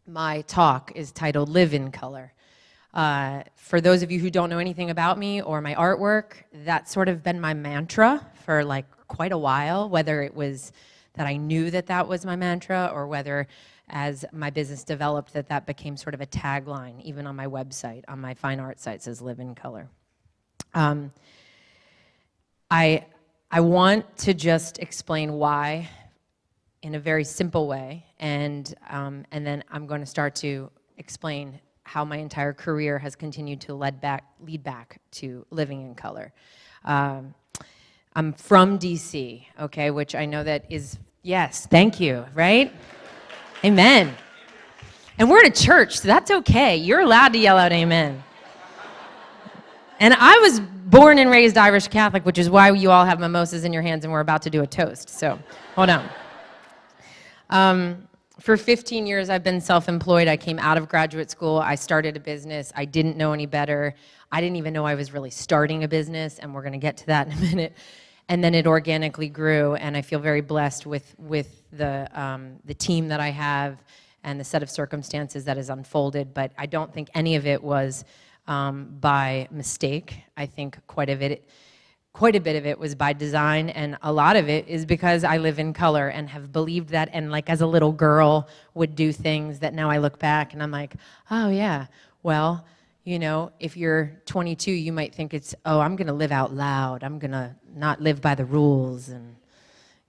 My talk is titled Live in Color. For those of you who don't know anything about me or my artwork, that's sort of been my mantra for like quite a while, whether it was that I knew that that was my mantra or whether as my business developed that became sort of a tagline, even on my website, on my fine art site says Live in Color. I want to just explain why in a very simple way, and then I'm going to start to explain how my entire career has continued to lead back to living in color. I'm from DC, okay, which I know that is, yes, thank you, right? Amen. And we're at a church, so that's okay. You're allowed to yell out amen. And I was born and raised Irish Catholic, which is why you all have mimosas in your hands and we're about to do a toast, so hold on. For 15 years, I've been self-employed. I came out of graduate school. I started a business. I didn't know any better. I didn't even know I was really starting a business, and we're going to get to that in a minute. And then it organically grew, and I feel very blessed with the team that I have and the set of circumstances that has unfolded. But I don't think any of it was by mistake. I think quite a bit of it was by design, and a lot of it is because I live in color and have believed that, and like as a little girl would do things that now I look back and I'm like, oh yeah, well, you know, if you're 22, you might think it's, oh, I'm gonna live out loud, I'm gonna not live by the rules, and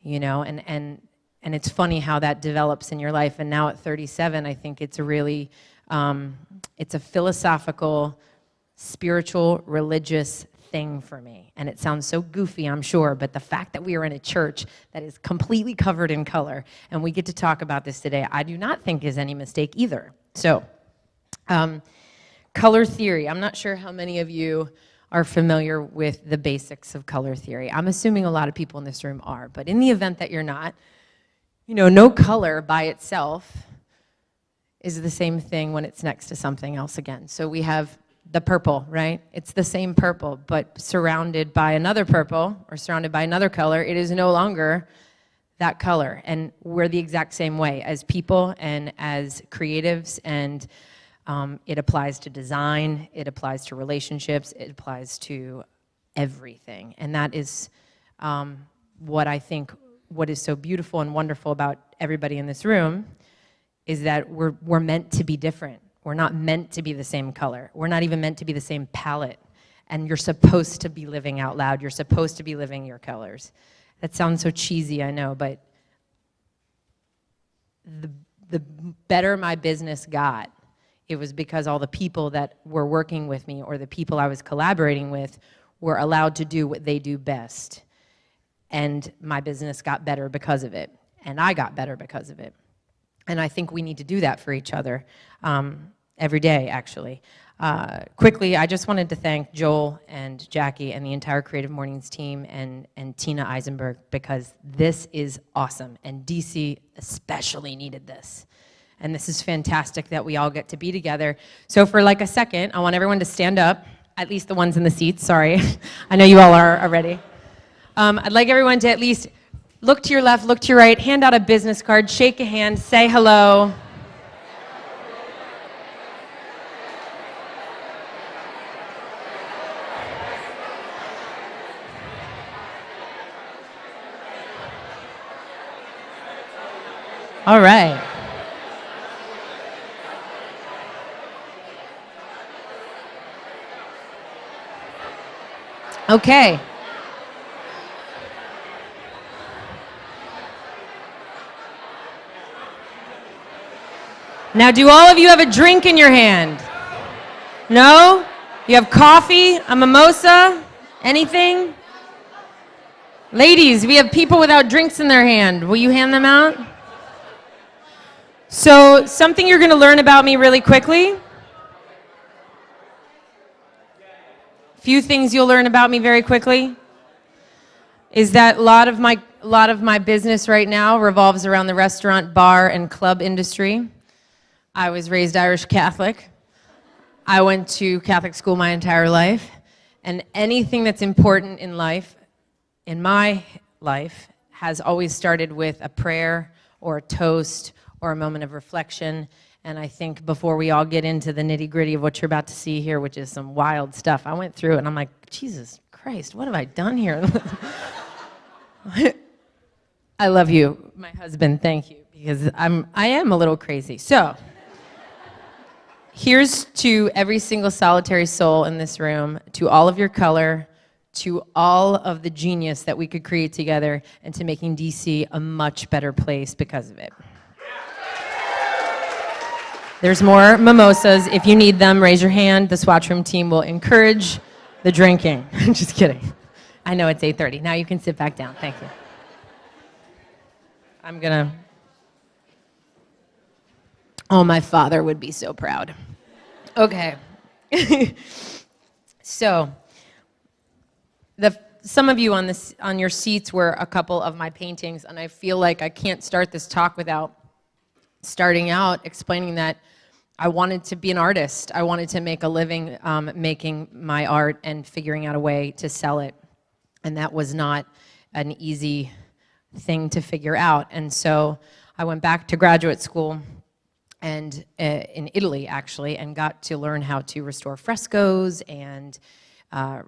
you know, and it's funny how that develops in your life. And now at 37, I think it's a really, it's a philosophical, spiritual, religious thing for me. And it sounds so goofy, I'm sure, but the fact that we are in a church that is completely covered in color and we get to talk about this today, I do not think is any mistake either. So, color theory. I'm not sure how many of you are familiar with the basics of color theory. I'm assuming a lot of people in this room are, but in the event that you're not, you know, no color by itself is the same thing when it's next to something else again. So we have the purple, right? It's the same purple, but surrounded by another purple or surrounded by another color, it is no longer that color. And we're the exact same way as people and as creatives, and it applies to design, it applies to relationships, it applies to everything. And that is what I think, what is so beautiful and wonderful about everybody in this room is that we're meant to be different. We're not meant to be the same color. We're not even meant to be the same palette. And you're supposed to be living out loud. You're supposed to be living your colors. That sounds so cheesy, I know, but the better my business got, it was because all the people that were working with me or the people I was collaborating with were allowed to do what they do best. And my business got better because of it. And I got better because of it. And I think we need to do that for each other. Every day, actually. Quickly, I just wanted to thank Joel and Jackie and the entire Creative Mornings team and Tina Eisenberg, because this is awesome, and DC especially needed this. And this is fantastic that we all get to be together. So for like a second, I want everyone to stand up, at least the ones in the seats, sorry. I know you all are already. I'd like everyone to at least look to your left, look to your right, hand out a business card, shake a hand, say hello. All right. Okay. Now, do all of you have a drink in your hand? No? You have coffee, a mimosa, anything? Ladies, we have people without drinks in their hand. Will you hand them out? So something you're going to learn about me really quickly. Few things you'll learn about me very quickly is that a lot of my business right now revolves around the restaurant, bar, and club industry. I was raised Irish Catholic. I went to Catholic school my entire life, and anything that's important in life, in my life, has always started with a prayer or a toast or a moment of reflection. And I think before we all get into the nitty-gritty of what you're about to see here, which is some wild stuff, I went through it and I'm like, Jesus Christ, what have I done here? I love you, my husband, thank you, because I am a little crazy. So, here's to every single solitary soul in this room, to all of your color, to all of the genius that we could create together, and to making DC a much better place because of it. There's more mimosas. If you need them, raise your hand. The Swatch Room team will encourage the drinking. Just kidding. I know it's 8:30. Now you can sit back down. Thank you. Oh, my father would be so proud. Okay. So, some of you on your seats were a couple of my paintings, and I feel like I can't start this talk without starting out explaining that I wanted to be an artist. I wanted to make a living making my art and figuring out a way to sell it. And that was not an easy thing to figure out. And so I went back to graduate school and in Italy, actually, and got to learn how to restore frescoes and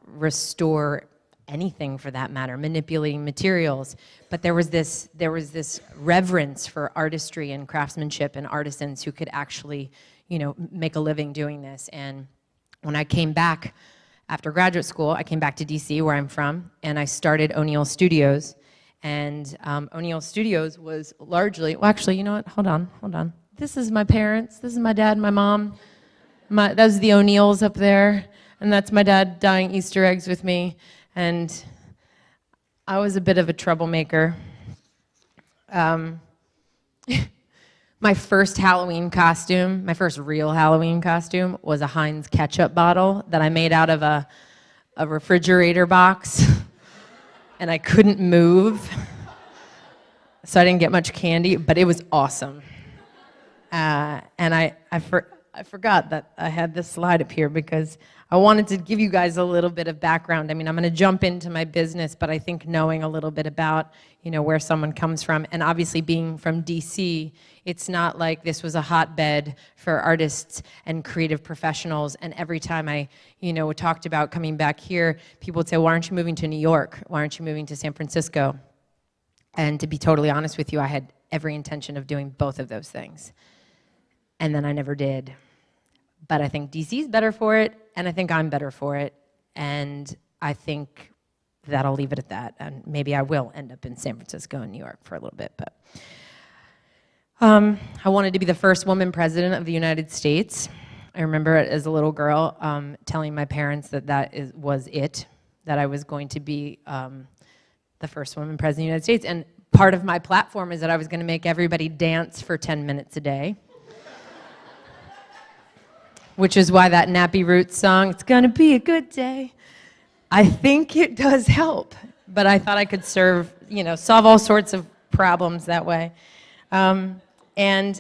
restore anything for that matter, manipulating materials. But there was this reverence for artistry and craftsmanship and artisans who could actually, make a living doing this. And when I came back after graduate school, I came back to DC, where I'm from, and I started O'Neill Studios. And O'Neill Studios was largely, well, actually, you know what? Hold on. This is my parents. This is my dad and my mom. Those are the O'Neills up there. And that's my dad dyeing Easter eggs with me. And I was a bit of a troublemaker. My first Halloween costume, my first real Halloween costume, was a Heinz ketchup bottle that I made out of a refrigerator box. And I couldn't move, so I didn't get much candy, but it was awesome. And I forgot that I had this slide up here because I wanted to give you guys a little bit of background. I mean, I'm going to jump into my business, but I think knowing a little bit about, where someone comes from, and obviously being from DC, it's not like this was a hotbed for artists and creative professionals. And every time I, talked about coming back here, people would say, why aren't you moving to New York? Why aren't you moving to San Francisco? And to be totally honest with you, I had every intention of doing both of those things. And then I never did. But I think DC's better for it, and I think I'm better for it, and I think that I'll leave it at that. And maybe I will end up in San Francisco and New York for a little bit, but I wanted to be the first woman president of the United States. I remember as a little girl telling my parents that was it, that I was going to be the first woman president of the United States. And part of my platform is that I was going to make everybody dance for 10 minutes a day. Which is why that Nappy Roots song, "It's Gonna Be a Good Day," I think it does help. But I thought I could solve all sorts of problems that way. And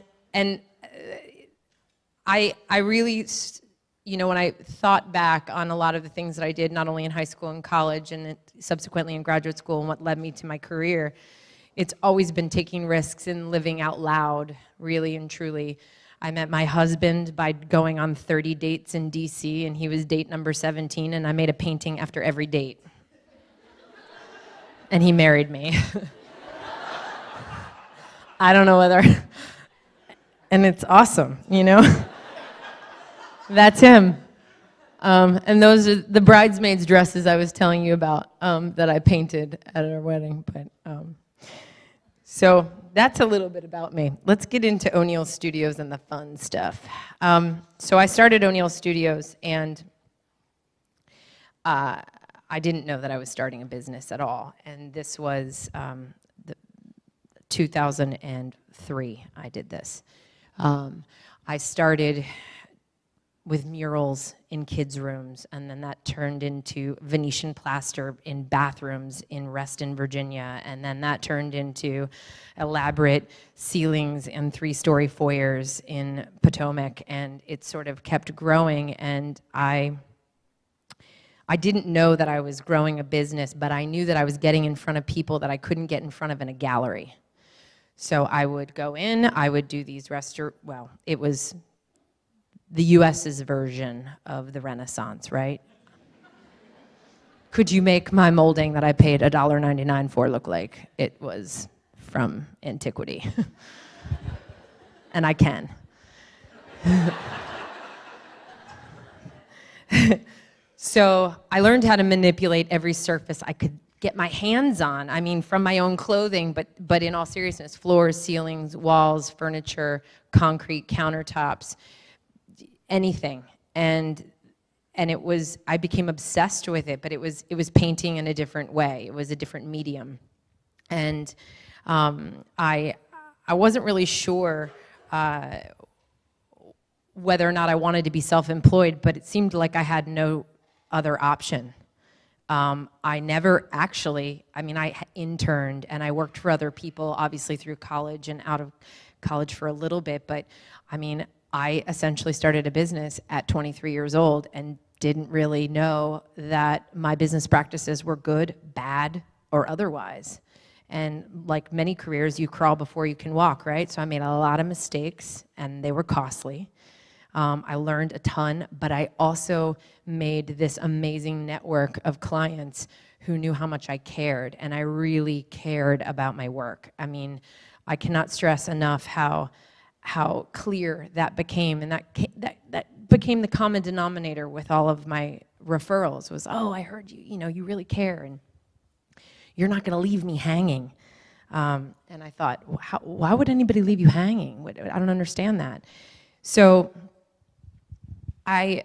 I really, when I thought back on a lot of the things that I did, not only in high school and college, and subsequently in graduate school, and what led me to my career, it's always been taking risks and living out loud, really and truly. I met my husband by going on 30 dates in DC, and he was date number 17, and I made a painting after every date. And he married me. I don't know whether, and it's awesome, That's him. And those are the bridesmaids' dresses I was telling you about that I painted at our wedding. So that's a little bit about me. Let's get into O'Neill Studios and the fun stuff. So I started O'Neill Studios, and I didn't know that I was starting a business at all. And this was 2003 I did this. I started with murals in kids' rooms, and then that turned into Venetian plaster in bathrooms in Reston, Virginia, and then that turned into elaborate ceilings and 3-story foyers in Potomac, and it sort of kept growing, and I didn't know that I was growing a business, but I knew that I was getting in front of people that I couldn't get in front of in a gallery. So I would go in, I would do these well, it was the US's version of the Renaissance, right? Could you make my molding that I paid $1.99 for look like it was from antiquity? And I can. So I learned how to manipulate every surface I could get my hands on. I mean, from my own clothing, but in all seriousness, floors, ceilings, walls, furniture, concrete, countertops, anything. And I became obsessed with it, but it was painting in a different way. It was a different medium. And I wasn't really sure whether or not I wanted to be self-employed, but it seemed like I had no other option. I never actually, I interned and I worked for other people, obviously through college and out of college for a little bit, but I essentially started a business at 23 years old and didn't really know that my business practices were good, bad, or otherwise. And like many careers, you crawl before you can walk, right? So I made a lot of mistakes and they were costly. I learned a ton, but I also made this amazing network of clients who knew how much I cared, and I really cared about my work. I cannot stress enough how clear that became, and that became the common denominator with all of my referrals was, oh, I heard you really care, and you're not going to leave me hanging. And I thought, why would anybody leave you hanging? I don't understand that. So I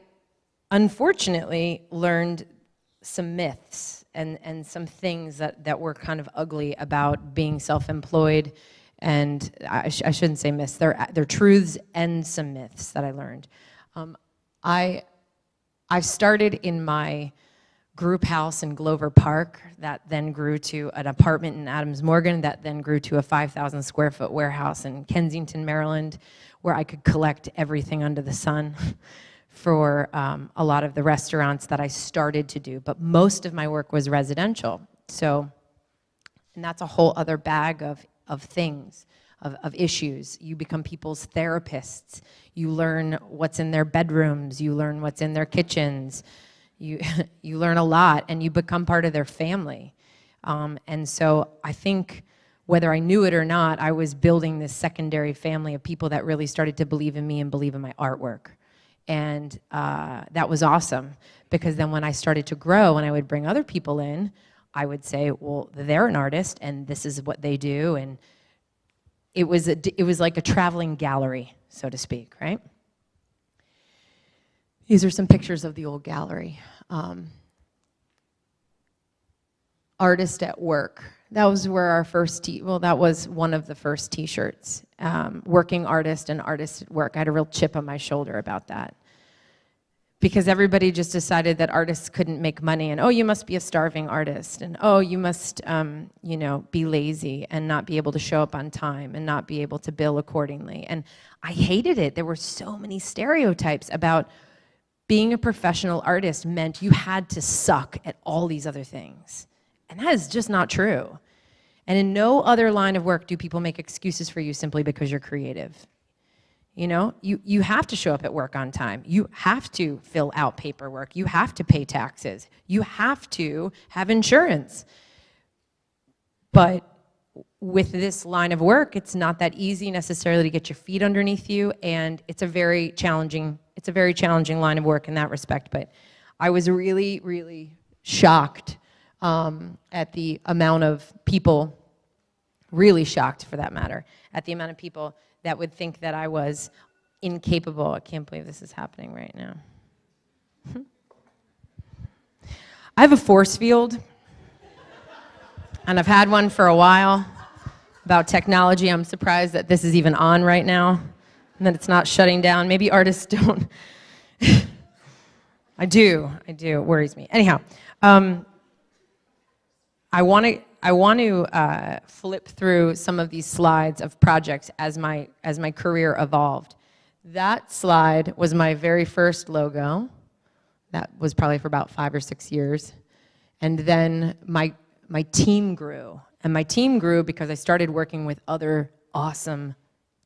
unfortunately learned some myths and some things that were kind of ugly about being self-employed. And I shouldn't say myths, they're truths and some myths that I learned. I started in my group house in Glover Park that then grew to an apartment in Adams Morgan that then grew to a 5,000 square foot warehouse in Kensington, Maryland, where I could collect everything under the sun for a lot of the restaurants that I started to do. But most of my work was residential. So, and that's a whole other bag of things, of issues. You become people's therapists. You learn what's in their bedrooms. You learn what's in their kitchens. You learn a lot, and you become part of their family. And so I think whether I knew it or not, I was building this secondary family of people that really started to believe in me and believe in my artwork. And that was awesome, because then when I started to grow and I would bring other people in, I would say, well, they're an artist and this is what they do. And it was like a traveling gallery, so to speak, right? These are some pictures of the old gallery. Artist at work. That was where our first, that was one of the first t-shirts. Working artist and artist at work. I had a real chip on my shoulder about that. Because everybody just decided that artists couldn't make money, and oh, you must be a starving artist, and oh, you must, be lazy and not be able to show up on time and not be able to bill accordingly. And I hated it. There were so many stereotypes about being a professional artist meant you had to suck at all these other things. And that is just not true. And in no other line of work do people make excuses for you simply because you're creative. You have to show up at work on time. You have to fill out paperwork. You have to pay taxes. You have to have insurance. But with this line of work, it's not that easy necessarily to get your feet underneath you, and it's a very challenging line of work in that respect. But I was really, really shocked at the amount of people, really shocked for that matter, at the amount of people that would think that I was incapable. I can't believe this is happening right now. I have a force field, and I've had one for a while, about technology. I'm surprised that this is even on right now. and that it's not shutting down. Maybe artists don't. I do. It worries me. Anyhow, I want to flip through some of these slides of projects as my career evolved. That slide was my very first logo. That was probably for about 5 or 6 years. And then my team grew. And my team grew because I started working with other awesome,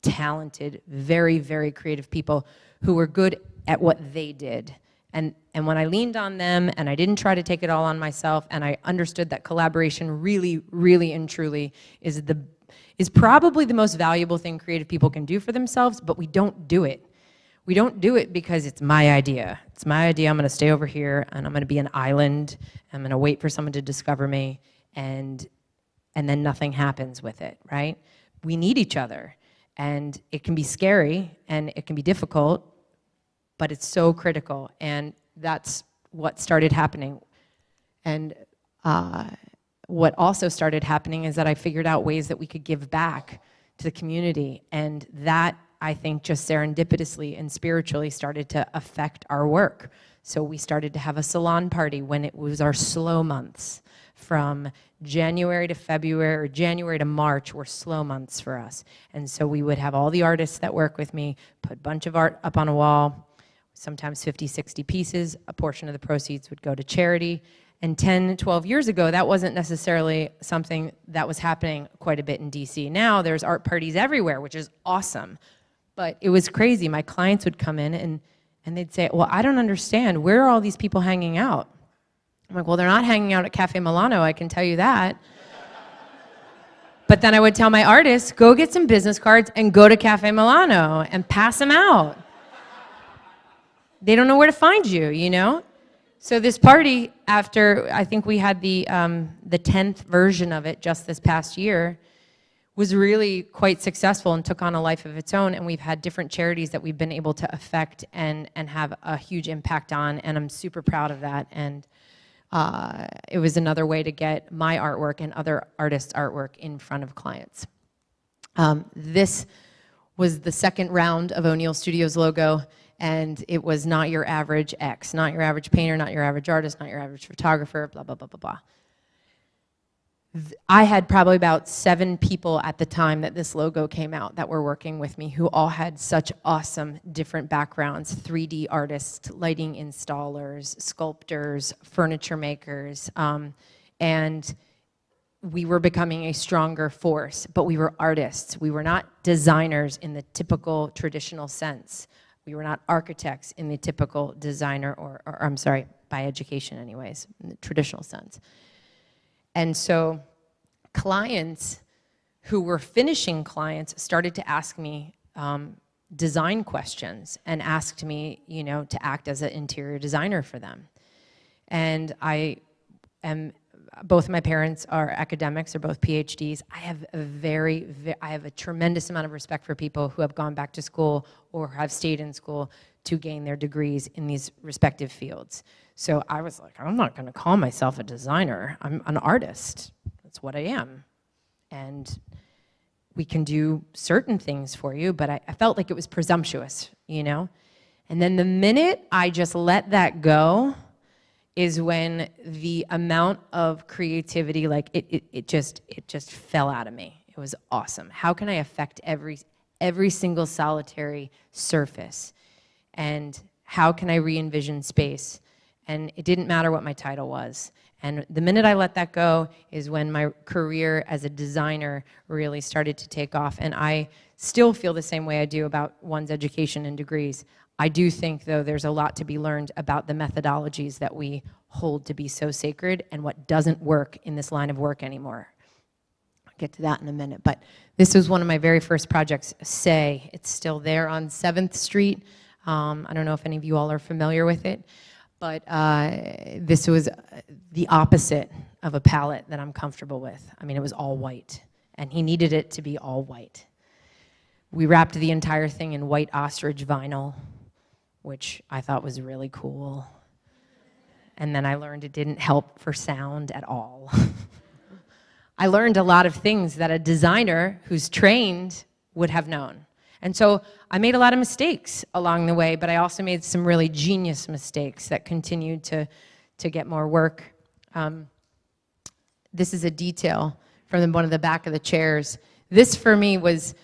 talented, very, very creative people who were good at what they did. And when I leaned on them and I didn't try to take it all on myself, and I understood that collaboration really, really and truly is probably the most valuable thing creative people can do for themselves, but we don't do it. We don't do it because it's my idea. It's my idea. I'm going to stay over here and I'm going to be an island. I'm going to wait for someone to discover me, and then nothing happens with it, right? We need each other, and it can be scary and it can be difficult, but it's so critical, and that's what started happening. And what also started happening is that I figured out ways that we could give back to the community, and that, I think, just serendipitously and spiritually started to affect our work. So we started to have a salon party when it was our slow months. From January to February, or January to March, were slow months for us. And so we would have all the artists that work with me put a bunch of art up on a wall, sometimes 50, 60 pieces. A portion of the proceeds would go to charity. And 10, 12 years ago, that wasn't necessarily something that was happening quite a bit in DC. Now there's art parties everywhere, which is awesome. But it was crazy. My clients would come in and they'd say, well, I don't understand. Where are all these people hanging out? I'm like, well, they're not hanging out at Cafe Milano, I can tell you that. But then I would tell my artists, go get some business cards and go to Cafe Milano and pass them out. They don't know where to find you, you know? So this party, after I think we had the 10th version of it just this past year, was really quite successful and took on a life of its own. And we've had different charities that we've been able to affect and have a huge impact on. And I'm super proud of that. And it was another way to get my artwork and other artists' artwork in front of clients. This was the second round of O'Neill Studios logo. And it was not your average X, not your average painter, not your average artist, not your average photographer, blah, blah, blah, blah, blah. I had probably about 7 people at the time that this logo came out that were working with me, who all had such awesome different backgrounds: 3D artists, lighting installers, sculptors, furniture makers, and we were becoming a stronger force, but we were artists. We were not designers in the typical traditional sense. We were not architects in the typical designer, or I'm sorry, by education anyways, in the traditional sense. And so clients who were finishing clients started to ask me design questions and asked me, you know, to act as an interior designer for them. And both of my parents are academics, they're both PhDs. I have a tremendous amount of respect for people who have gone back to school or have stayed in school to gain their degrees in these respective fields. So I was like, I'm not gonna call myself a designer, I'm an artist. That's what I am. And we can do certain things for you, but I felt like it was presumptuous, you know? And then the minute I just let that go is when the amount of creativity, like it just fell out of me. It was awesome. How can I affect every single solitary surface? And how can I re-envision space? And it didn't matter what my title was. And the minute I let that go is when my career as a designer really started to take off. And I still feel the same way I do about one's education and degrees. I do think, though, there's a lot to be learned about the methodologies that we hold to be so sacred and what doesn't work in this line of work anymore. I'll get to that in a minute. But this was one of my very first projects, Say. It's still there on 7th Street. I don't know if any of you all are familiar with it, but this was the opposite of a palette that I'm comfortable with. I mean, it was all white, and he needed it to be all white. We wrapped the entire thing in white ostrich vinyl, which I thought was really cool. And then I learned it didn't help for sound at all. I learned a lot of things that a designer who's trained would have known. And so I made a lot of mistakes along the way, but I also made some really genius mistakes that continued to get more work. This is a detail from one of the back of the chairs. This for me was,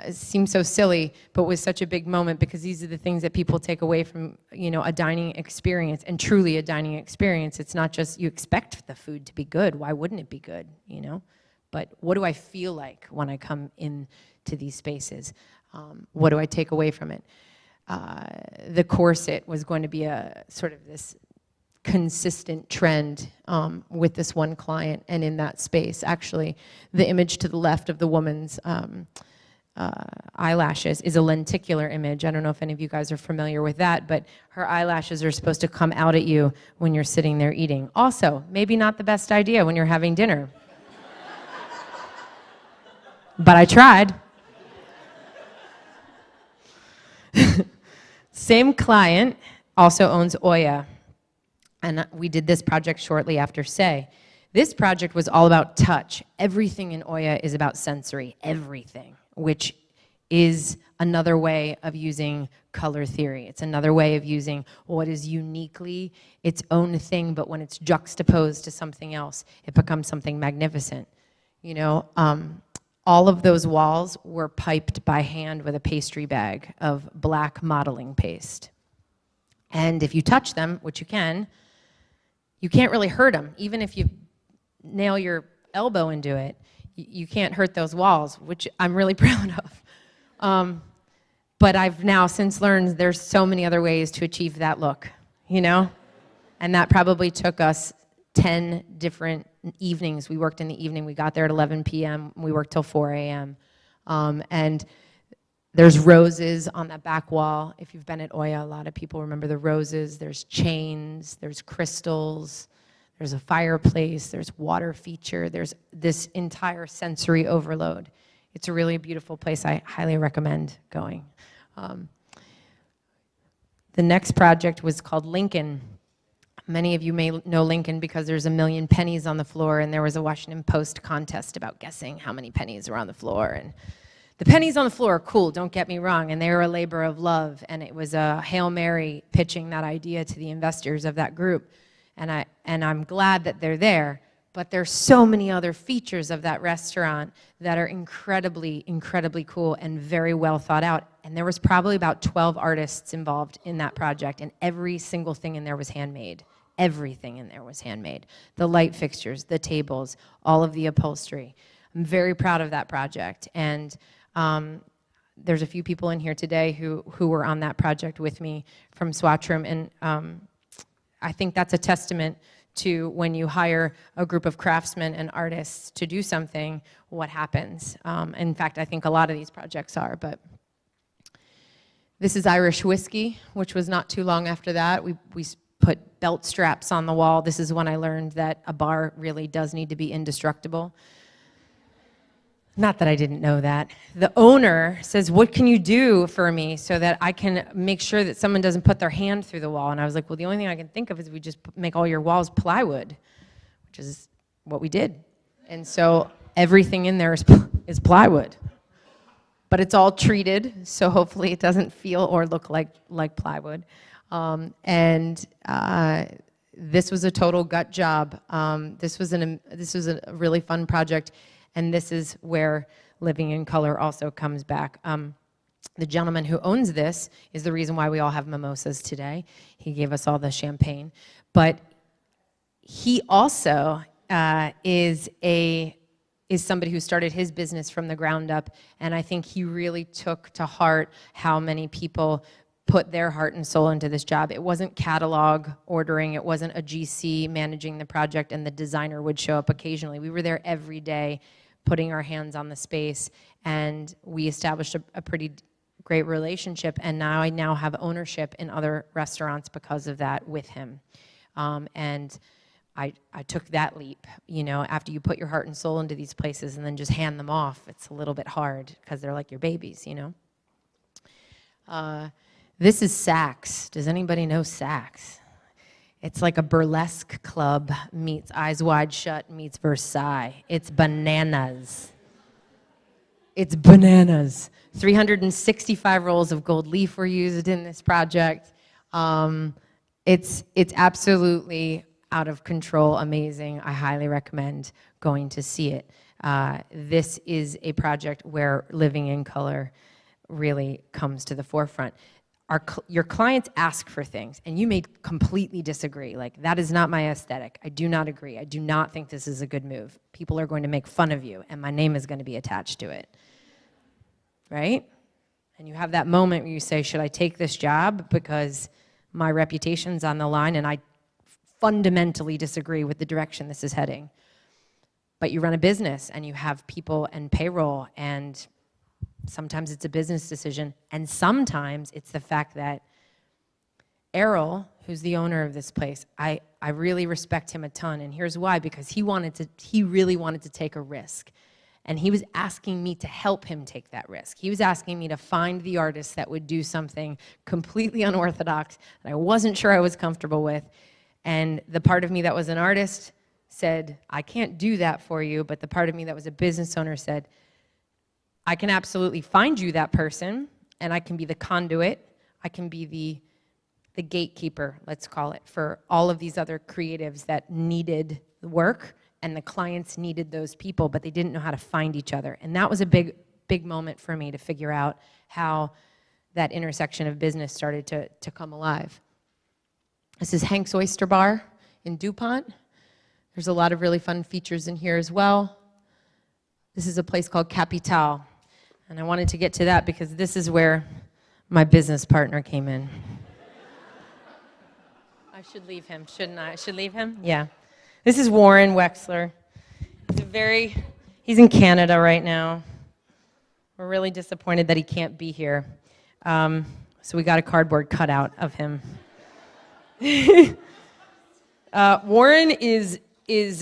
seemed so silly, but was such a big moment because these are the things that people take away from, a dining experience, and truly a dining experience. It's not just you expect the food to be good. Why wouldn't it be good, But what do I feel like when I come into these spaces? What do I take away from it? The corset was going to be a sort of this consistent trend with this one client and in that space. Actually, the image to the left of the woman's eyelashes is a lenticular image. I don't know if any of you guys are familiar with that, but her eyelashes are supposed to come out at you when you're sitting there eating. Also, maybe not the best idea when you're having dinner. But I tried. Same client also owns Oya. And we did this project shortly after Say. This project was all about touch. Everything in Oya is about sensory, everything, which is another way of using color theory. It's another way of using what is uniquely its own thing, but when it's juxtaposed to something else, it becomes something magnificent. All of those walls were piped by hand with a pastry bag of black modeling paste. And if you touch them, which you can't really hurt them. Even if you nail your elbow into it, you can't hurt those walls, which I'm really proud of. But I've now since learned there's so many other ways to achieve that look, And that probably took us 10 different evenings. We worked in the evening. We got there at 11 p.m. We worked till 4 a.m. And there's roses on that back wall. If you've been at Oya, a lot of people remember the roses. There's chains, there's crystals, there's a fireplace, there's water feature, there's this entire sensory overload. It's a really beautiful place. I highly recommend going. The next project was called Lincoln. Many of you may know Lincoln because there's a million pennies on the floor, and there was a Washington Post contest about guessing how many pennies were on the floor. And the pennies on the floor are cool, don't get me wrong, and they were a labor of love, and it was a Hail Mary pitching that idea to the investors of that group. And I'm glad that they're there, but there's so many other features of that restaurant that are incredibly, incredibly cool and very well thought out. And there was probably about 12 artists involved in that project, and every single thing in there was handmade. Everything in there was handmade. The light fixtures, the tables, all of the upholstery. I'm very proud of that project. And there's a few people in here today who were on that project with me from Swatchroom, and I think that's a testament to when you hire a group of craftsmen and artists to do something, what happens. In fact, I think a lot of these projects are, but this is Irish whiskey, which was not too long after that. We put belt straps on the wall. This is when I learned that a bar really does need to be indestructible. Not that I didn't know that. The owner says, what can you do for me so that I can make sure that someone doesn't put their hand through the wall? And I was like, well, the only thing I can think of is we just make all your walls plywood, which is what we did. And so everything in there is plywood. But it's all treated, so hopefully it doesn't feel or look like plywood. This was a total gut job. This was a really fun project. And this is where living in color also comes back. The gentleman who owns this is the reason why we all have mimosas today. He gave us all the champagne. But he also is somebody who started his business from the ground up. And I think he really took to heart how many people put their heart and soul into this job. It wasn't catalog ordering. It wasn't a GC managing the project and the designer would show up occasionally. We were there every day putting our hands on the space, and we established a pretty great relationship, and now I have ownership in other restaurants because of that with him. And I took that leap. After you put your heart and soul into these places and then just hand them off, it's a little bit hard because they're like your babies, This is Saks. Does anybody know Saks? It's like a burlesque club meets Eyes Wide Shut meets Versailles. It's bananas. It's bananas. 365 rolls of gold leaf were used in this project. It's absolutely out of control, amazing. I highly recommend going to see it. This is a project where living in color really comes to the forefront. Your clients ask for things, and you may completely disagree. Like, that is not my aesthetic. I do not agree. I do not think this is a good move. People are going to make fun of you, and my name is going to be attached to it. Right? And you have that moment where you say, should I take this job because my reputation's on the line and I fundamentally disagree with the direction this is heading? But you run a business and you have people and payroll, and sometimes it's a business decision, and sometimes it's the fact that Errol, who's the owner of this place, I really respect him a ton, and here's why: because he really wanted to take a risk. And he was asking me to help him take that risk. He was asking me to find the artist that would do something completely unorthodox that I wasn't sure I was comfortable with. And the part of me that was an artist said, I can't do that for you. But the part of me that was a business owner said, I can absolutely find you that person, and I can be the conduit. I can be the gatekeeper, let's call it, for all of these other creatives that needed the work. And the clients needed those people, but they didn't know how to find each other. And that was a big, big moment for me to figure out how that intersection of business started to come alive. This is Hank's Oyster Bar in Dupont. There's a lot of really fun features in here as well. This is a place called Capital. And I wanted to get to that because this is where my business partner came in. I should leave him, shouldn't I? I should leave him? Yeah. This is Warren Wexler. He's in Canada right now. We're really disappointed that he can't be here. So we got a cardboard cutout of him. Warren is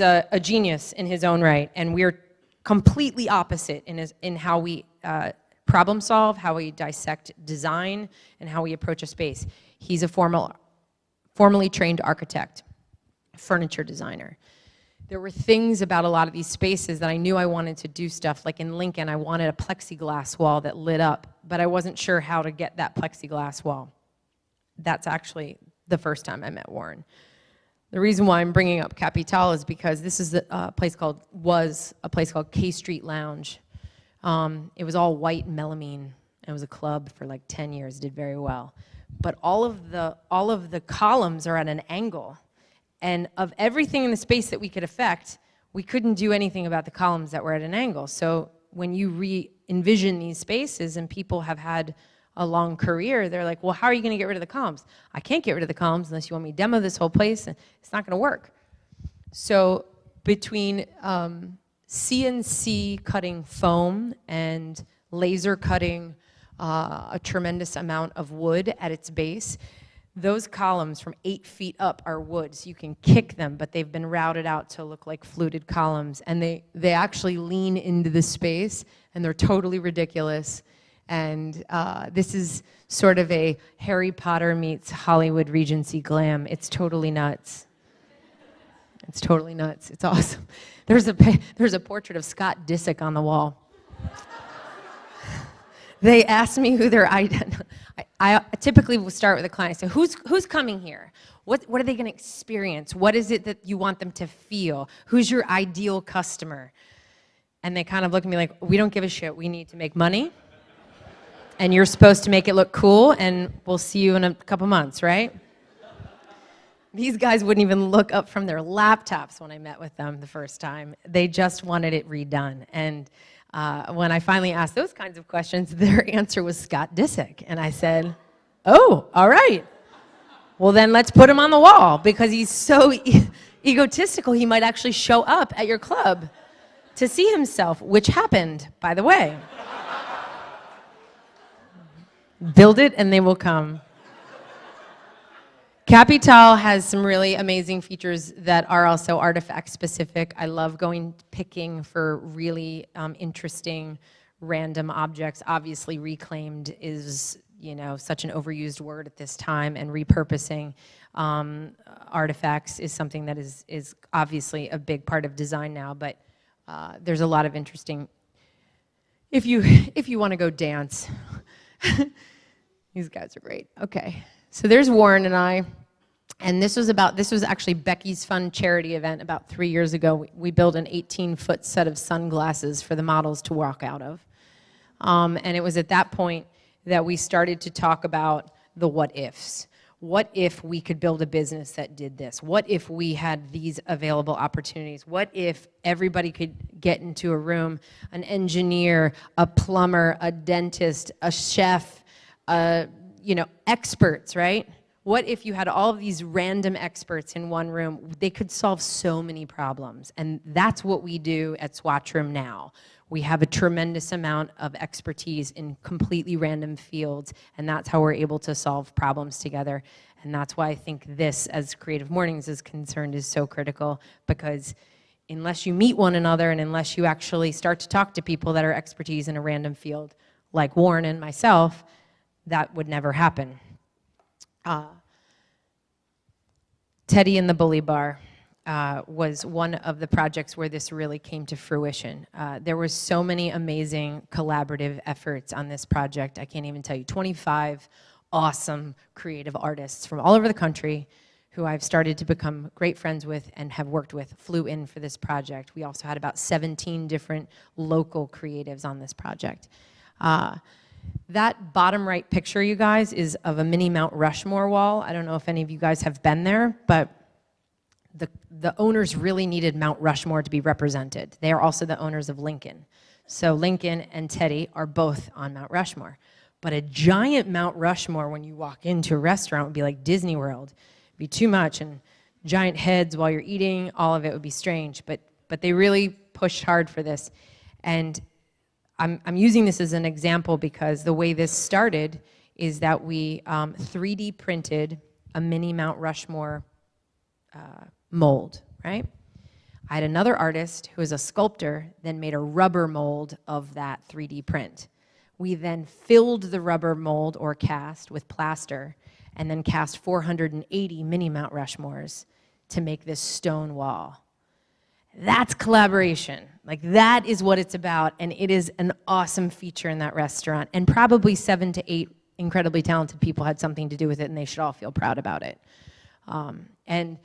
a genius in his own right, and we're completely opposite in how we problem solve, how we dissect design, and how we approach a space. He's a formally trained architect, furniture designer. There were things about a lot of these spaces that I knew I wanted to do stuff. Like in Lincoln, I wanted a plexiglass wall that lit up, but I wasn't sure how to get that plexiglass wall. That's actually the first time I met Warren. The reason why I'm bringing up Capital is because this is a place called K Street Lounge. It was all white melamine. It was a club for like 10 years, did very well. But all of the columns are at an angle. And of everything in the space that we could affect, we couldn't do anything about the columns that were at an angle. So when you re-envision these spaces and people have had a long career, they're like, well, how are you going to get rid of the columns? I can't get rid of the columns unless you want me to demo this whole place, and it's not going to work. So between CNC cutting foam and laser cutting a tremendous amount of wood at its base, those columns from 8 feet up are wood, so you can kick them, but they've been routed out to look like fluted columns, and they actually lean into the space, and they're totally ridiculous. And this is sort of a Harry Potter meets Hollywood Regency glam. It's totally nuts. It's totally nuts. It's awesome. There's a portrait of Scott Disick on the wall. They asked me who their I typically will start with a client. I say, who's coming here? What are they going to experience? What is it that you want them to feel? Who's your ideal customer? And they kind of look at me like, we don't give a shit. We need to make money. And you're supposed to make it look cool, and we'll see you in a couple months, right? These guys wouldn't even look up from their laptops when I met with them the first time. They just wanted it redone. And when I finally asked those kinds of questions, their answer was Scott Disick. And I said, oh, all right. Well, then let's put him on the wall, because he's so egotistical, he might actually show up at your club to see himself, which happened, by the way. Build it and they will come. Capital has some really amazing features that are also artifact specific. I love picking for really interesting random objects. Obviously reclaimed is, such an overused word at this time, and repurposing artifacts is something that is obviously a big part of design now, but there's a lot of interesting if you want to go dance. These guys are great. Okay. So there's Warren and I. And this was actually Becky's Fun charity event about 3 years ago. We built an 18-foot set of sunglasses for the models to walk out of. And it was at that point that we started to talk about the what ifs. What if we could build a business that did this? What if we had these available opportunities? What if everybody could get into a room, an engineer, a plumber, a dentist, a chef, experts, right? What if you had all of these random experts in one room? They could solve so many problems. And that's what we do at Swatchroom now. We have a tremendous amount of expertise in completely random fields, and that's how we're able to solve problems together. And that's why I think this, as Creative Mornings is concerned, is so critical, because unless you meet one another and unless you actually start to talk to people that are expertise in a random field, like Warren and myself, that would never happen. Teddy and the Bully Bar was one of the projects where this really came to fruition. There were so many amazing collaborative efforts on this project. I can't even tell you, 25 awesome creative artists from all over the country who I've started to become great friends with and have worked with flew in for this project. We also had about 17 different local creatives on this project. That bottom right picture, you guys, is of a mini Mount Rushmore wall. I don't know if any of you guys have been there, but the owners really needed Mount Rushmore to be represented. They are also the owners of Lincoln. So Lincoln and Teddy are both on Mount Rushmore. But a giant Mount Rushmore, when you walk into a restaurant, would be like Disney World. It'd be too much, and giant heads while you're eating, all of it would be strange. But they really pushed hard for this. And I'm using this as an example because the way this started is that we 3D printed a mini Mount Rushmore mold, right? I had another artist who was a sculptor, then made a rubber mold of that 3D print. We then filled the rubber mold or cast with plaster and then cast 480 mini Mount Rushmores to make this stone wall. That's collaboration. Like, that is what it's about, and it is an awesome feature in that restaurant. And probably 7 to 8 incredibly talented people had something to do with it, and they should all feel proud about it. And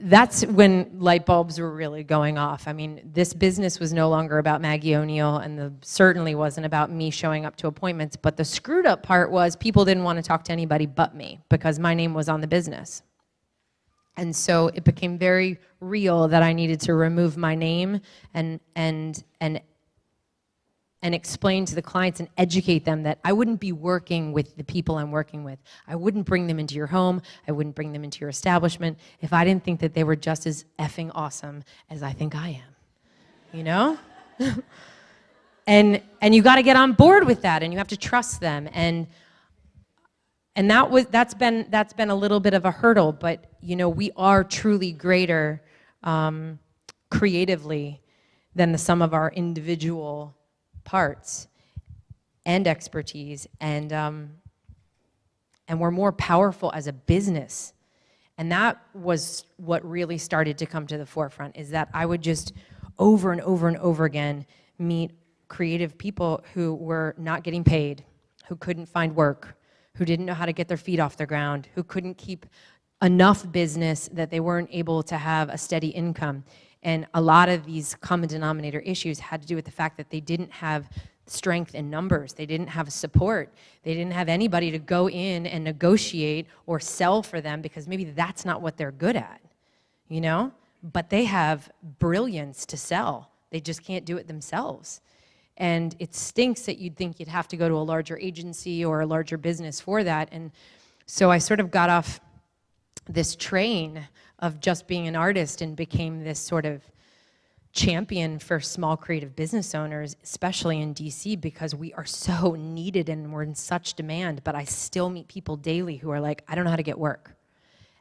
that's when light bulbs were really going off. I mean, this business was no longer about Maggie O'Neill, and certainly wasn't about me showing up to appointments, but the screwed up part was people didn't want to talk to anybody but me because my name was on the business. And so it became very real that I needed to remove my name and explain to the clients and educate them that I wouldn't be working with the people I'm working with. I wouldn't bring them into your home. I wouldn't bring them into your establishment if I didn't think that they were just as effing awesome as I think I am, you know? and you got to get on board with that, and you have to trust them. And that's been a little bit of a hurdle, but you know, we are truly greater creatively than the sum of our individual parts and expertise, and we're more powerful as a business. And that was what really started to come to the forefront, is that I would just over and over and over again meet creative people who were not getting paid, who couldn't find work, who didn't know how to get their feet off the ground, who couldn't keep enough business that they weren't able to have a steady income. And a lot of these common denominator issues had to do with the fact that they didn't have strength in numbers. They didn't have support. They didn't have anybody to go in and negotiate or sell for them, because maybe that's not what they're good at, you know? But they have brilliance to sell. They just can't do it themselves. And it stinks that you'd think you'd have to go to a larger agency or a larger business for that. And so I sort of got off this train of just being an artist and became this sort of champion for small creative business owners, especially in DC, because we are so needed and we're in such demand. But I still meet people daily who are like, I don't know how to get work.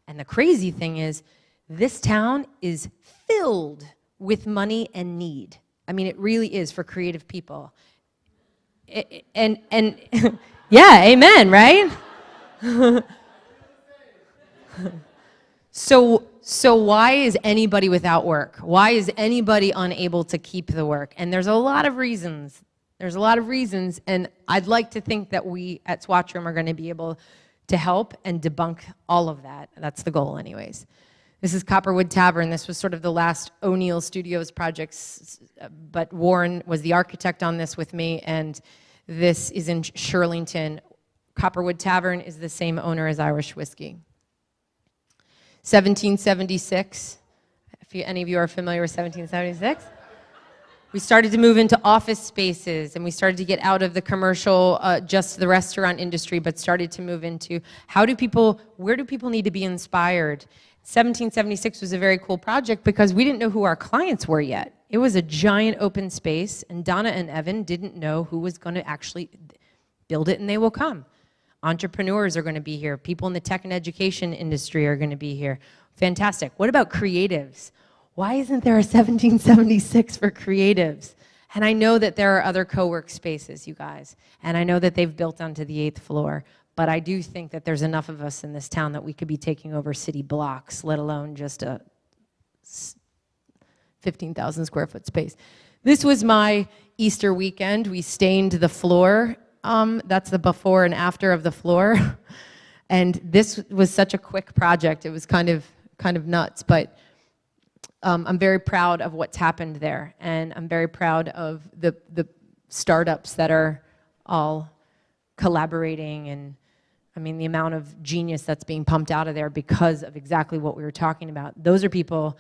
And the crazy thing is, this town is filled with money and need. I mean, it really is for creative people. And yeah, amen, right? So So why is anybody without work? Why is anybody unable to keep the work? And there's a lot of reasons. There's a lot of reasons, and I'd like to think that we at Swatchroom are going to be able to help and debunk all of that. That's the goal anyways. This is Copperwood Tavern. This was sort of the last O'Neill Studios projects, but Warren was the architect on this with me, and this is in Shirlington. Copperwood Tavern is the same owner as Irish Whiskey. 1776, if any of you are familiar with 1776. We started to move into office spaces, and we started to get out of the commercial, just the restaurant industry, but started to move into where do people need to be inspired? 1776 was a very cool project because we didn't know who our clients were yet. It was a giant open space, and Donna and Evan didn't know who was going to actually build it, and they will come. Entrepreneurs are going to be here. People in the tech and education industry are going to be here. Fantastic. What about creatives? Why isn't there a 1776 for creatives? And I know that there are other co-work spaces, you guys, and I know that they've built onto the 8th floor, but I do think that there's enough of us in this town that we could be taking over city blocks, let alone just a 15,000 square foot space. This was my Easter weekend. We stained the floor. That's the before and after of the floor. And this was such a quick project. It was kind of nuts, but I'm very proud of what's happened there, and I'm very proud of the startups that are all collaborating, and I mean the amount of genius that's being pumped out of there because of exactly what we were talking about. Those are people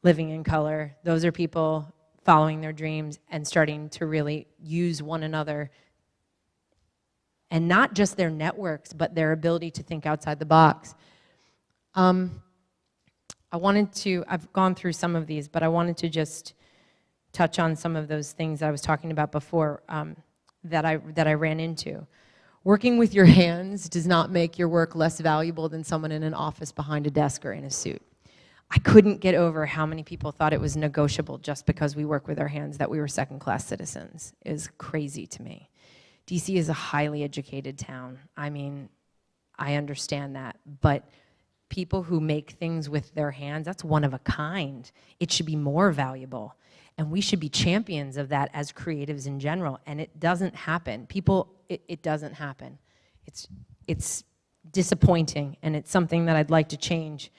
living in color. Those are people following their dreams and starting to really use one another, and not just their networks, but their ability to think outside the box. I've gone through some of these, but I wanted to just touch on some of those things I was talking about before that I ran into. Working with your hands does not make your work less valuable than someone in an office behind a desk or in a suit. I couldn't get over how many people thought it was negotiable just because we work with our hands that we were second-class citizens. It is crazy to me. DC is a highly educated town. I mean, I understand that, but people who make things with their hands, that's one of a kind. It should be more valuable. And we should be champions of that as creatives in general. And it doesn't happen. It doesn't happen. It's disappointing, and it's something that I'd like to change.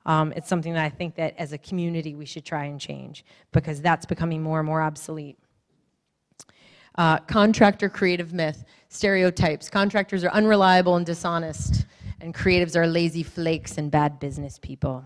It's something that I think that as a community we should try and change, because that's becoming more and more obsolete. Contractor creative myth, stereotypes. Contractors are unreliable and dishonest, and creatives are lazy flakes and bad business people.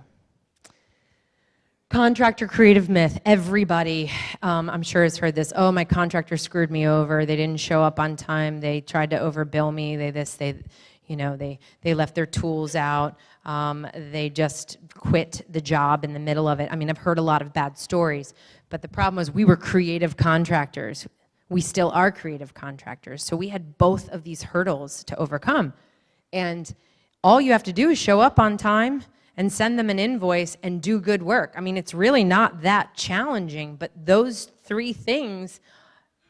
Contractor creative myth. Everybody, I'm sure, has heard this. Oh, my contractor screwed me over. They didn't show up on time. They tried to overbill me. They left their tools out. They just quit the job in the middle of it. I mean, I've heard a lot of bad stories, but the problem was we were creative contractors. We still are creative contractors. So we had both of these hurdles to overcome. And all you have to do is show up on time and send them an invoice and do good work. I mean, it's really not that challenging, but those three things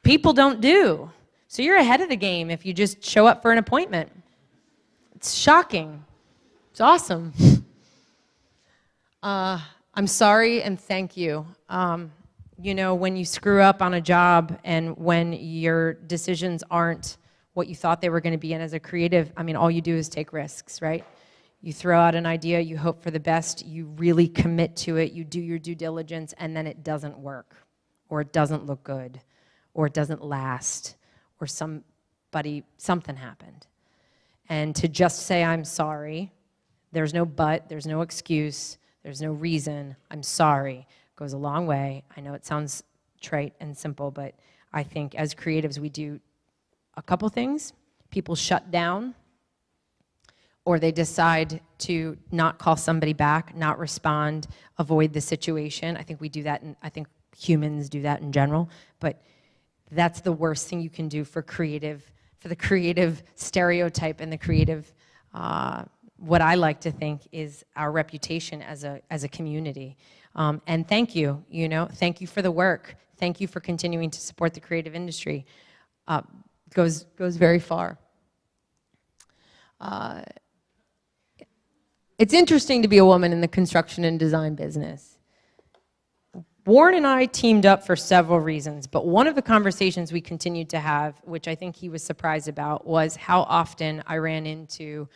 people don't do. So you're ahead of the game if you just show up for an appointment. It's shocking. It's awesome. I'm sorry and thank you. You know, when you screw up on a job and when your decisions aren't what you thought they were going to be, and as a creative, I mean, all you do is take risks, right? You throw out an idea, you hope for the best, you really commit to it, you do your due diligence, and then it doesn't work, or it doesn't look good, or it doesn't last, or something happened. And to just say, I'm sorry, there's no but, there's no excuse, there's no reason, I'm sorry, goes a long way. I know it sounds trite and simple, but I think as creatives we do a couple things. People shut down, or they decide to not call somebody back, not respond, avoid the situation. I think we do that, and I think humans do that in general, but that's the worst thing you can do for the creative stereotype and the creative, what I like to think is our reputation as a community. And thank you, thank you for the work. Thank you for continuing to support the creative industry. Goes very far. It's interesting to be a woman in the construction and design business. Warren and I teamed up for several reasons, but one of the conversations we continued to have, which I think he was surprised about, was how often I ran into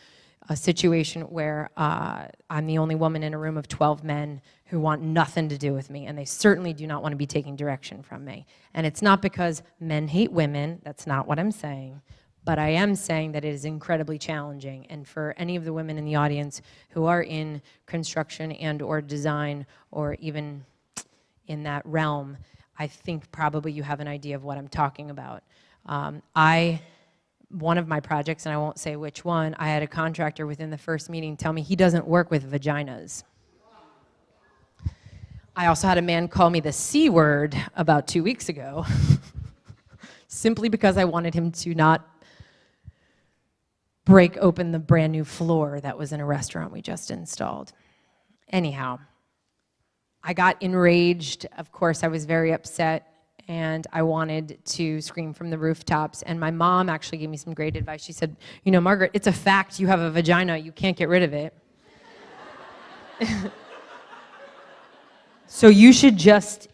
a situation where I'm the only woman in a room of 12 men who want nothing to do with me, and they certainly do not want to be taking direction from me. And it's not because men hate women, that's not what I'm saying, but I am saying that it is incredibly challenging. And for any of the women in the audience who are in construction and or design or even in that realm, I think probably you have an idea of what I'm talking about. One of my projects, and I won't say which one, I had a contractor within the first meeting tell me he doesn't work with vaginas. I also had a man call me the C word about 2 weeks ago, simply because I wanted him to not break open the brand new floor that was in a restaurant we just installed. Anyhow, I got enraged. Of course, I was very upset, and I wanted to scream from the rooftops. And my mom actually gave me some great advice. She said, you know, Margaret, it's a fact you have a vagina. You can't get rid of it. So you should just,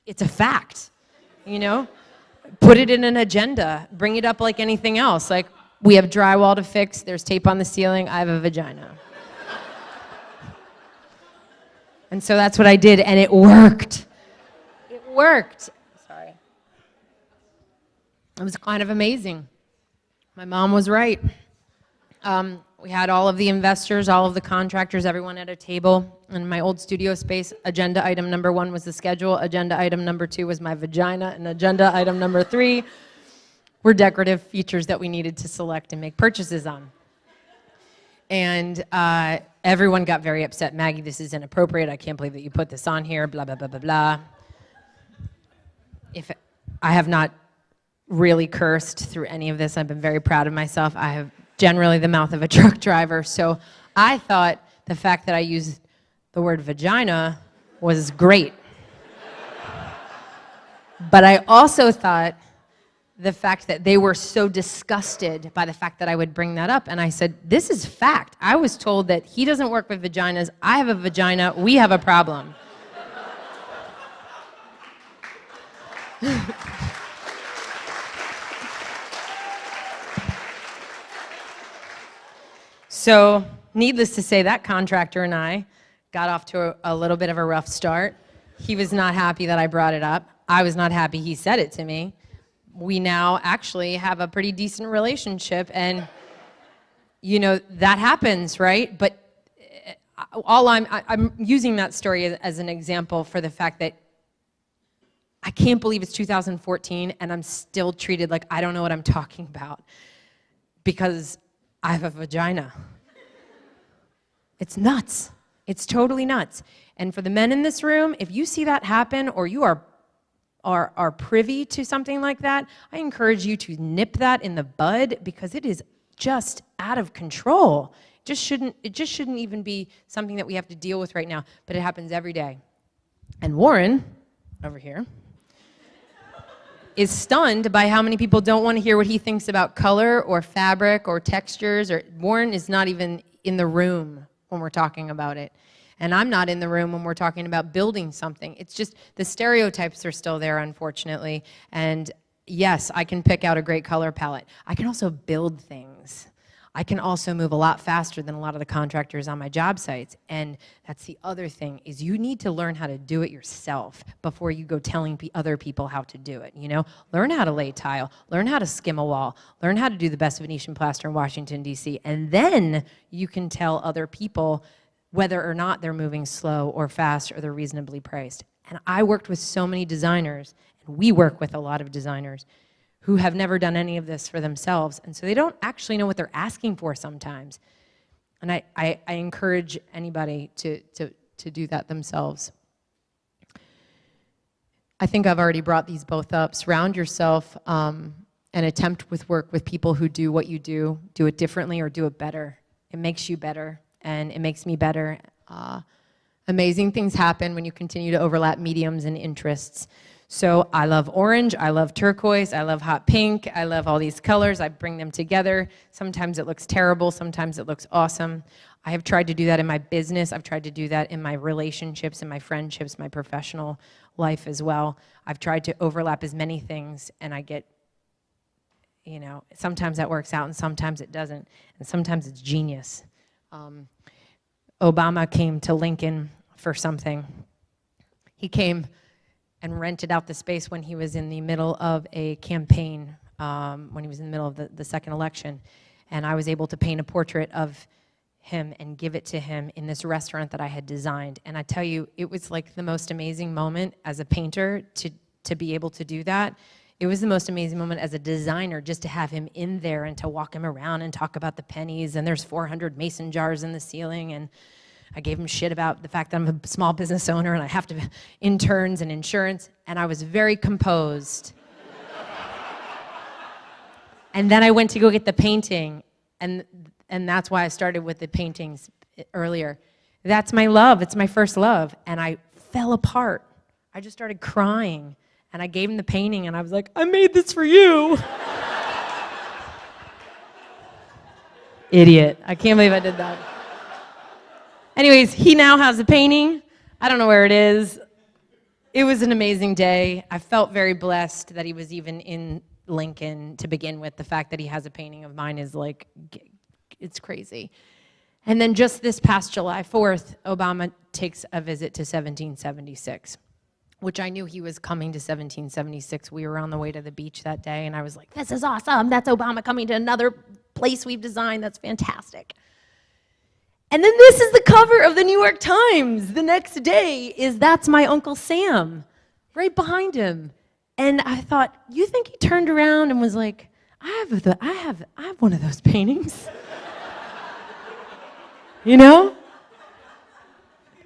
it's a fact, you know? Put it in an agenda. Bring it up like anything else. Like, we have drywall to fix. There's tape on the ceiling. I have a vagina. And so that's what I did, and it worked. It worked. Sorry. It was kind of amazing. My mom was right. We had all of the investors, all of the contractors, everyone at a table. In my old studio space, agenda item number 1 was the schedule. Agenda item number 2 was my vagina. And agenda item number 3 were decorative features that we needed to select and make purchases on. And everyone got very upset. Maggie, this is inappropriate. I can't believe that you put this on here, blah, blah, blah, blah, blah. If I have not really cursed through any of this, I've been very proud of myself. I have generally the mouth of a truck driver. So I thought the fact that I used the word vagina was great. But I also thought the fact that they were so disgusted by the fact that I would bring that up. And I said, this is fact. I was told that he doesn't work with vaginas. I have a vagina. We have a problem. So, needless to say, that contractor and I got off to a little bit of a rough start. He was not happy that I brought it up. I was not happy he said it to me. We now actually have a pretty decent relationship, and you know, that happens, right? But I'm using that story as an example for the fact that I can't believe it's 2014 and I'm still treated like I don't know what I'm talking about because I have a vagina. It's nuts. It's totally nuts. And for the men in this room, if you see that happen or you are privy to something like that, I encourage you to nip that in the bud because it is just out of control. It just shouldn't even be something that we have to deal with right now, but it happens every day. And Warren, over here, is stunned by how many people don't want to hear what he thinks about color or fabric or textures. Warren is not even in the room when we're talking about it. And I'm not in the room when we're talking about building something. It's just the stereotypes are still there, unfortunately. And yes, I can pick out a great color palette. I can also build things. I can also move a lot faster than a lot of the contractors on my job sites. And that's the other thing, is you need to learn how to do it yourself before you go telling other people how to do it, you know? Learn how to lay tile, learn how to skim a wall, learn how to do the best Venetian plaster in Washington, D.C., and then you can tell other people whether or not they're moving slow or fast or they're reasonably priced. And I worked with so many designers, and we work with a lot of designers who have never done any of this for themselves, and so they don't actually know what they're asking for sometimes. And I encourage anybody to do that themselves. I think I've already brought these both up. Surround yourself and attempt with work with people who do what you do it differently or do it better. It makes you better, and it makes me better. Amazing things happen when you continue to overlap mediums and interests. So I love orange, I love turquoise, I love hot pink, I love all these colors. I bring them together. Sometimes it looks terrible, sometimes it looks awesome. I have tried to do that in my business. I've tried to do that in my relationships, in my friendships, my professional life as well. I've tried to overlap as many things, and I get, you know, sometimes that works out and sometimes it doesn't, and sometimes it's genius. Obama came to Lincoln for something. He came and rented out the space when he was in the middle of a campaign, when he was in the middle of the second election. And I was able to paint a portrait of him and give it to him in this restaurant that I had designed. And I tell you, it was like the most amazing moment as a painter to be able to do that. It was the most amazing moment as a designer just to have him in there and to walk him around and talk about the pennies, and there's 400 mason jars in the ceiling, and I gave him shit about the fact that I'm a small business owner and I have to interns and insurance, and I was very composed. And then I went to go get the painting, and that's why I started with the paintings earlier. That's my love. It's my first love. And I fell apart. I just started crying. And I gave him the painting, and I was like, I made this for you. Idiot. I can't believe I did that. Anyways, he now has the painting. I don't know where it is. It was an amazing day. I felt very blessed that he was even in Lincoln to begin with. The fact that he has a painting of mine is like, it's crazy. And then just this past July 4th, Obama takes a visit to 1776, which I knew he was coming to 1776. We were on the way to the beach that day, and I was like, this is awesome. That's Obama coming to another place we've designed. That's fantastic. And then this is the cover of the New York Times. The next day is That's My Uncle Sam, right behind him. And I thought, you think he turned around and was like, I have one of those paintings. You know?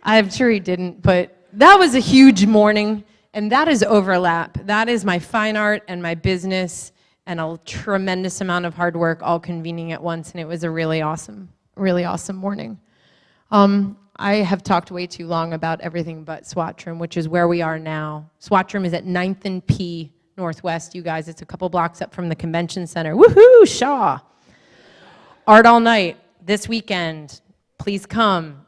I'm sure he didn't, but that was a huge morning, and that is overlap. That is my fine art and my business and a tremendous amount of hard work all convening at once, and it was a really awesome morning. I have talked way too long about everything but Swatram, which is where we are now. Swatram is at 9th and P Northwest, you guys. It's a couple blocks up from the convention center. Woohoo, Shaw. Art all night this weekend. Please come.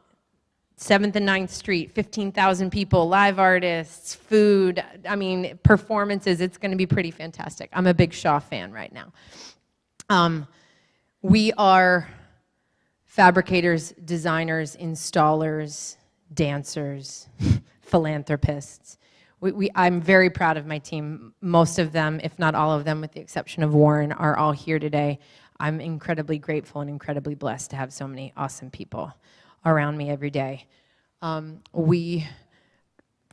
7th and 9th Street, 15,000 people, live artists, food, I mean, performances. It's going to be pretty fantastic. I'm a big Shaw fan right now. We are fabricators, designers, installers, dancers, philanthropists. I'm very proud of my team. Most of them, if not all of them, with the exception of Warren, are all here today. I'm incredibly grateful and incredibly blessed to have so many awesome people around me every day. We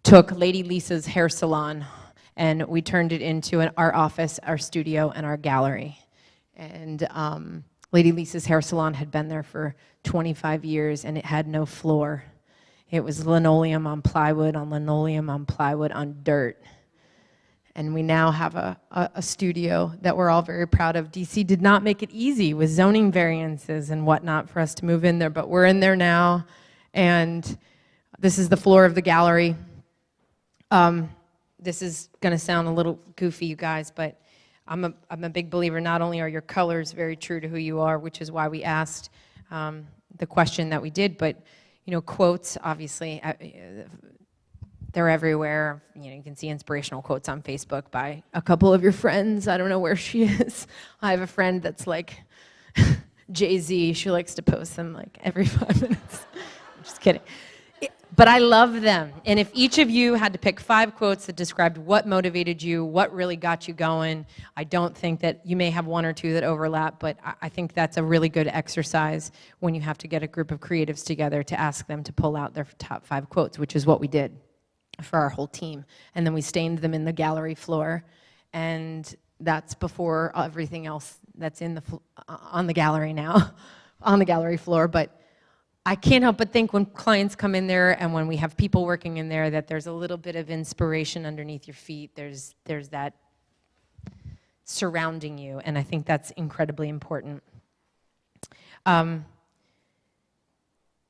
took Lady Lisa's hair salon and we turned it into our office, our studio, and our gallery. And Lady Lisa's hair salon had been there for 25 years and it had no floor. It was linoleum on plywood, on linoleum on plywood, on dirt. And we now have a studio that we're all very proud of. DC did not make it easy with zoning variances and whatnot for us to move in there, but we're in there now. And this is the floor of the gallery. This is gonna sound a little goofy, you guys, but I'm a big believer, not only are your colors very true to who you are, which is why we asked the question that we did, but you know, quotes, obviously, they're everywhere. You know, you can see inspirational quotes on Facebook by a couple of your friends. I don't know where she is. I have a friend that's like Jay-Z. She likes to post them like every 5 minutes. I'm just kidding. But I love them. And if each of you had to pick 5 quotes that described what motivated you, what really got you going, I don't think that you may have 1 or 2 that overlap, but I think that's a really good exercise when you have to get a group of creatives together to ask them to pull out their top 5 quotes, which is what we did for our whole team. And then we stained them in the gallery floor. And that's before everything else that's in on the gallery now, on the gallery floor. But I can't help but think when clients come in there and when we have people working in there that there's a little bit of inspiration underneath your feet. There's that surrounding you, and I think that's incredibly important.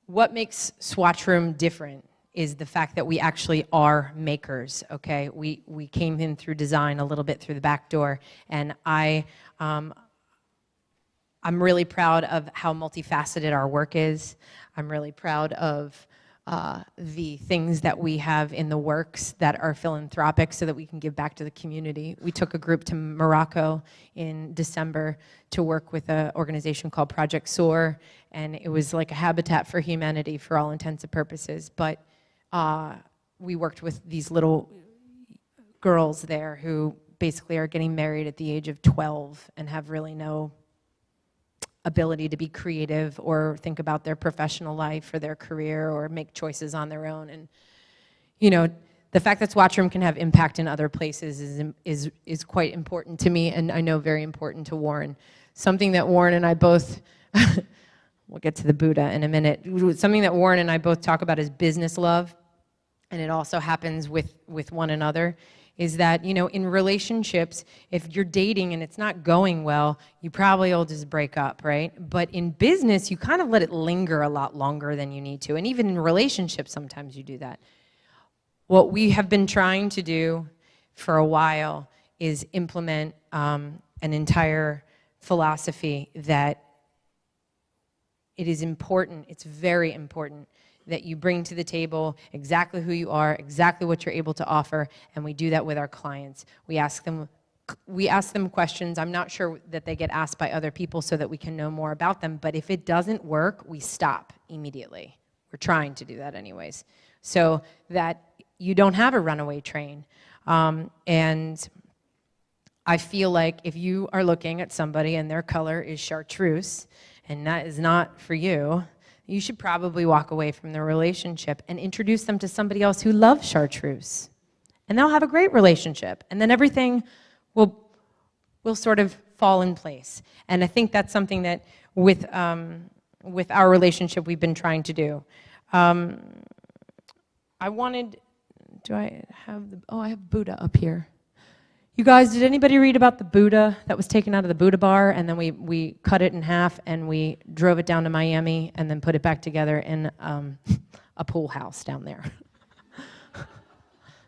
What makes Swatram different is the fact that we actually are makers, okay? We came in through design a little bit through the back door, and I'm really proud of how multifaceted our work is. I'm really proud of the things that we have in the works that are philanthropic so that we can give back to the community. We took a group to Morocco in December to work with an organization called Project SOAR, and it was like a Habitat for Humanity for all intents and purposes. But we worked with these little girls there who basically are getting married at the age of 12 and have really no ability to be creative or think about their professional life or their career or make choices on their own. And you know, the fact that Swatch Room can have impact in other places is quite important to me, and I know very important to Warren. Something that Warren and I both we'll get to the Buddha in a minute. Something that Warren and I both talk about is business love, and it also happens with one another, is that, you know, in relationships, if you're dating and it's not going well, you probably will just break up, right? But in business, you kind of let it linger a lot longer than you need to. And even in relationships, sometimes you do that. What we have been trying to do for a while is implement an entire philosophy that it is important, it's very important, that you bring to the table exactly who you are, exactly what you're able to offer, and we do that with our clients. We ask them questions. I'm not sure that they get asked by other people so that we can know more about them, but if it doesn't work, we stop immediately. We're trying to do that anyways, so that you don't have a runaway train. And I feel like if you are looking at somebody and their color is chartreuse, and that is not for you, you should probably walk away from the relationship and introduce them to somebody else who loves chartreuse. And they'll have a great relationship. And then everything will sort of fall in place. And I think that's something that with our relationship we've been trying to do. I have Buddha up here. You guys, did anybody read about the Buddha that was taken out of the Buddha bar, and then we cut it in half and we drove it down to Miami and then put it back together in a pool house down there?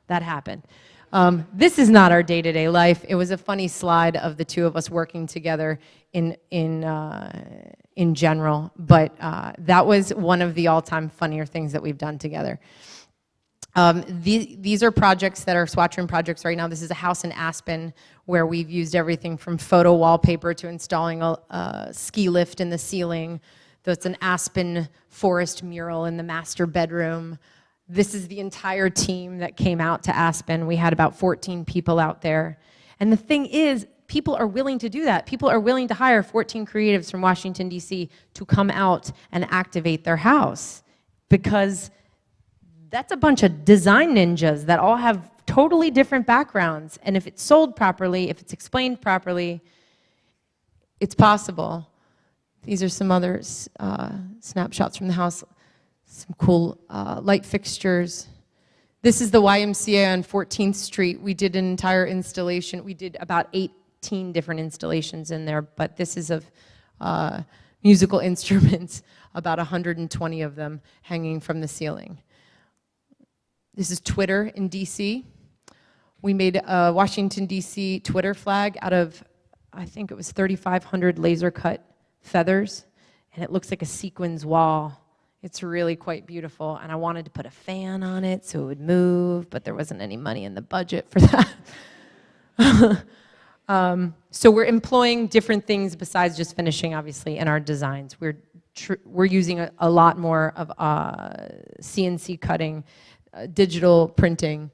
That happened. This is not our day-to-day life. It was a funny slide of the two of us working together in general, but that was one of the all-time funnier things that we've done together. These are projects that are Swatch Room projects right now. This is a house in Aspen where we've used everything from photo wallpaper to installing a ski lift in the ceiling. That's an Aspen forest mural in the master bedroom. This is the entire team that came out to Aspen. We had about 14 people out there. And the thing is, people are willing to do that. People are willing to hire 14 creatives from Washington, D.C. to come out and activate their house, because that's a bunch of design ninjas that all have totally different backgrounds. And if it's sold properly, if it's explained properly, it's possible. These are some other snapshots from the house. Some cool light fixtures. This is the YMCA on 14th Street. We did an entire installation. We did about 18 different installations in there, but this is of musical instruments, about 120 of them hanging from the ceiling. This is Twitter in DC. We made a Washington, DC Twitter flag out of, I think it was 3,500 laser cut feathers, and it looks like a sequins wall. It's really quite beautiful, and I wanted to put a fan on it so it would move, but there wasn't any money in the budget for that. So we're employing different things besides just finishing, obviously, in our designs. We're using a lot more of CNC cutting, digital printing.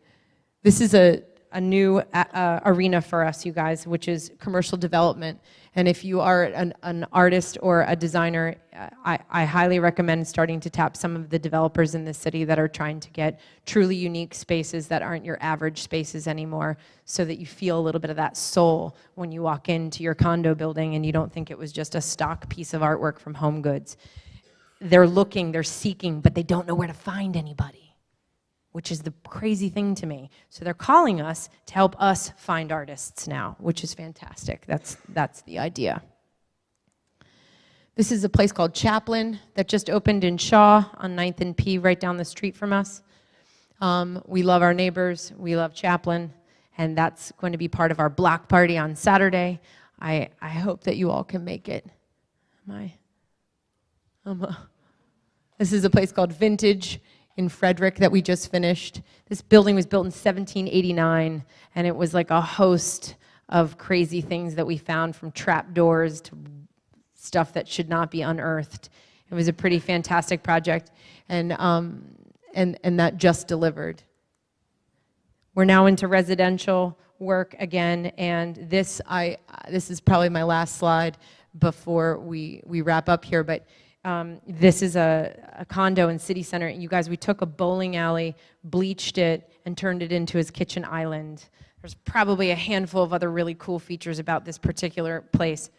This is a new arena for us, you guys, which is commercial development. And if you are an artist or a designer, I highly recommend starting to tap some of the developers in the city that are trying to get truly unique spaces that aren't your average spaces anymore, so that you feel a little bit of that soul when you walk into your condo building and you don't think it was just a stock piece of artwork from Home Goods. They're looking, they're seeking, but they don't know where to find anybody, which is the crazy thing to me. So they're calling us to help us find artists now, which is fantastic. That's the idea. This is a place called Chaplin that just opened in Shaw on 9th and P, right down the street from us. We love our neighbors. We love Chaplin. And that's going to be part of our block party on Saturday. I hope that you all can make it. This is a place called Vintage in Frederick that we just finished. This building was built in 1789, and it was like a host of crazy things that we found, from trap doors to stuff that should not be unearthed. It was a pretty fantastic project, and that just delivered. We're now into residential work again, and this is probably my last slide before we wrap up here, but this is a condo in City Center. You guys, we took a bowling alley, bleached it, and turned it into his kitchen island. There's probably a handful of other really cool features about this particular place.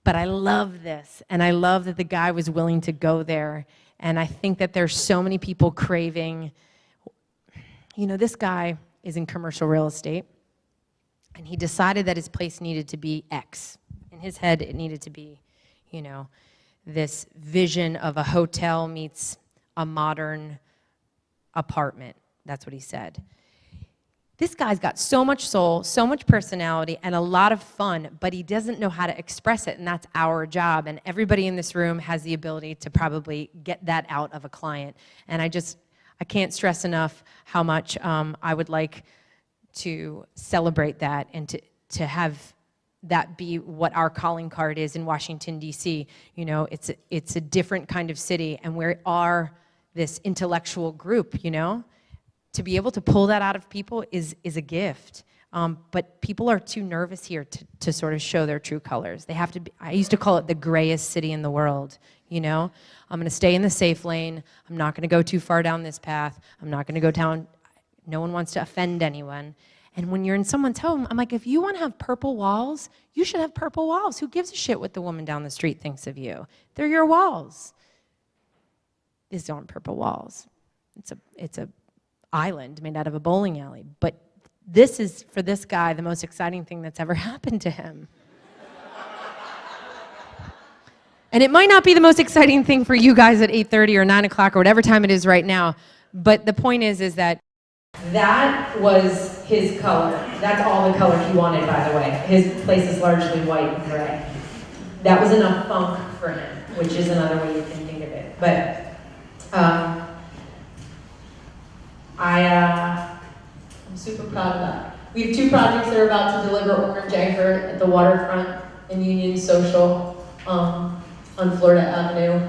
But I love this, and I love that the guy was willing to go there. And I think that there's so many people craving, this guy is in commercial real estate, and he decided that his place needed to be X. In his head, it needed to be, this vision of a hotel meets a modern apartment. That's what he said. This guy's got so much soul, so much personality, and a lot of fun, but he doesn't know how to express it, and that's our job. And everybody in this room has the ability to probably get that out of a client. And I can't stress enough how much I would like to celebrate that and to have that be what our calling card is in Washington, D.C. It's a different kind of city, and we are this intellectual group, To be able to pull that out of people is a gift. But people are too nervous here to sort of show their true colors. They have to be, I used to call it the grayest city in the world, I'm going to stay in the safe lane. I'm not going to go too far down this path. I'm not going to go down, no one wants to offend anyone. And when you're in someone's home, I'm like, if you want to have purple walls, you should have purple walls. Who gives a shit what the woman down the street thinks of you? They're your walls. These aren't purple walls. It's a island made out of a bowling alley. But this is, for this guy, the most exciting thing that's ever happened to him. And it might not be the most exciting thing for you guys at 8:30 or 9 o'clock or whatever time it is right now. But the point is that that was his color. That's all the color he wanted, by the way. His place is largely white and gray. That was enough funk for him, which is another way you can think of it. But I'm super proud of that. We have two projects that are about to deliver orange anchor at the waterfront in Union Social on Florida Avenue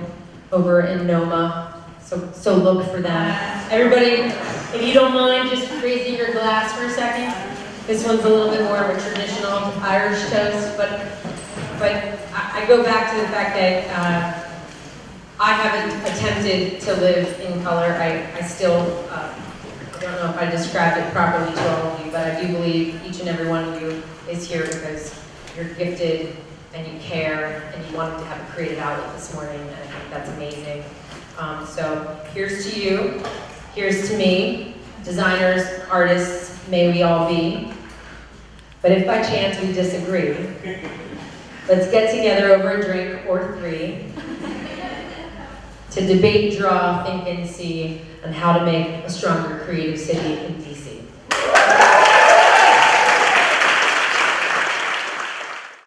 over in Noma. So look for them. Everybody, if you don't mind just raising your glass for a second. This one's a little bit more of a traditional Irish toast, but I go back to the fact that I haven't attempted to live in color. I still, I don't know if I described it properly to all of you, but I do believe each and every one of you is here because you're gifted and you care and you wanted to have a creative outlet this morning, and I think that's amazing. So here's to you, here's to me, designers, artists, may we all be. But if by chance we disagree, let's get together over a drink or three to debate, draw, think, and see on how to make a stronger creative city in DC.